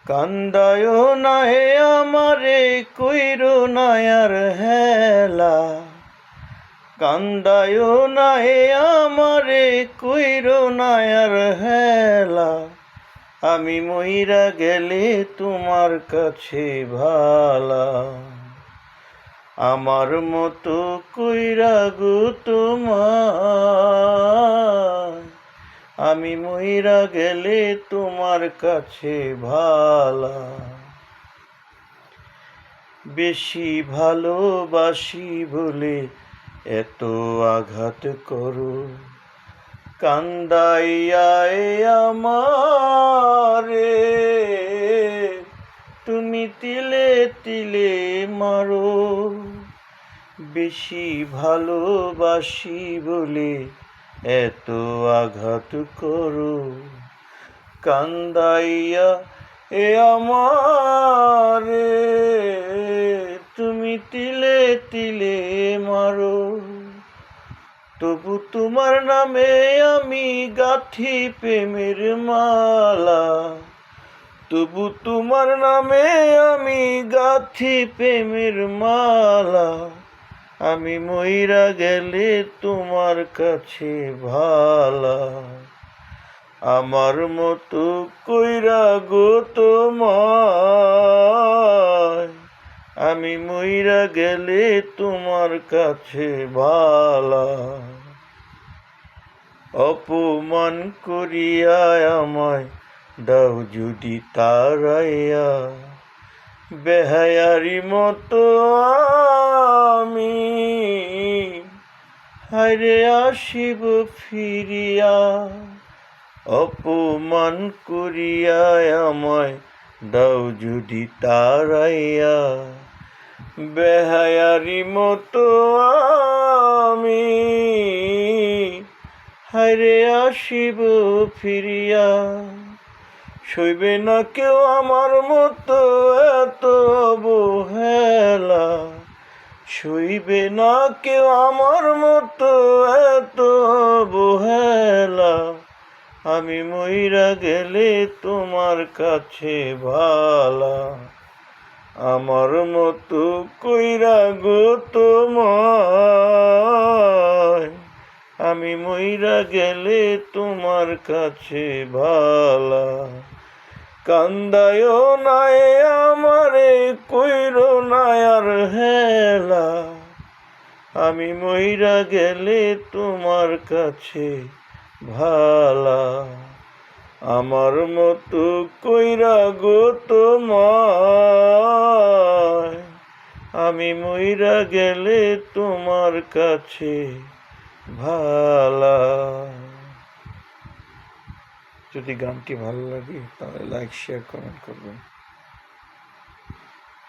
কান্দায় না হে আমারে কইরো না আর হেলা, কান্দায় না হে আমারে কইরো না আর হেলা। আমি মইরা গেলে তোমার কাছে ভালা, আমার মতো কইরা গো তোমার। আমি মইরা গেলে তোমার কাছে ভালা। বেশি ভালোবাসি বলে এত আঘাত করো, কান্দাইয়া আমারে তুমি তিলে তিলে মারো। বেশি ভালোবাসি বলে এত আঘাত করো, কান্দাইয়া আমারে তুমি তিলে তিলে মারো। তবু তোমার নামে আমি গাঁথি প্রেমের মালা, তবু তোমার নামে আমি গাঁথি প্রেমের মালা। আমি মইরা গেলে তোমার কাছে ভালা, আমার মতো কইরা গো তোমার। আমি মইরা গেলে তোমার কাছে ভালা। অপমান করিয়া আমায় দাও যদি তারাইয়া, বেহায়ারি মতো আমি হায়রে আসিব ফিরিয়া। অপমান করিয়া আমায় দাও যদি তারাইয়া, বেহায়ারি মতো আমি হায়রে আসিব ফিরিয়া। সইবে না কেউ আমার মতো এত অবহেলা, সইবে না কেউ আমার মতো এত অবহেলা। আমি মইরা গেলে তোমার কাছে ভালা, আমার মতো কইরা গো তোমার। আমি মইরা গেলে তোমার কাছে ভালা, কান্দায় না আমারে কইরো না আর হেলা। আমি মইরা গেলে তোমার কাছে ভালা, আমার মতো কইরা গো তোমার। আমি মইরা গেলে তোমার কাছে ভালা। যদি গানটি ভালো লাগে তাহলে লাইক শেয়ার কমেন্ট করবেন।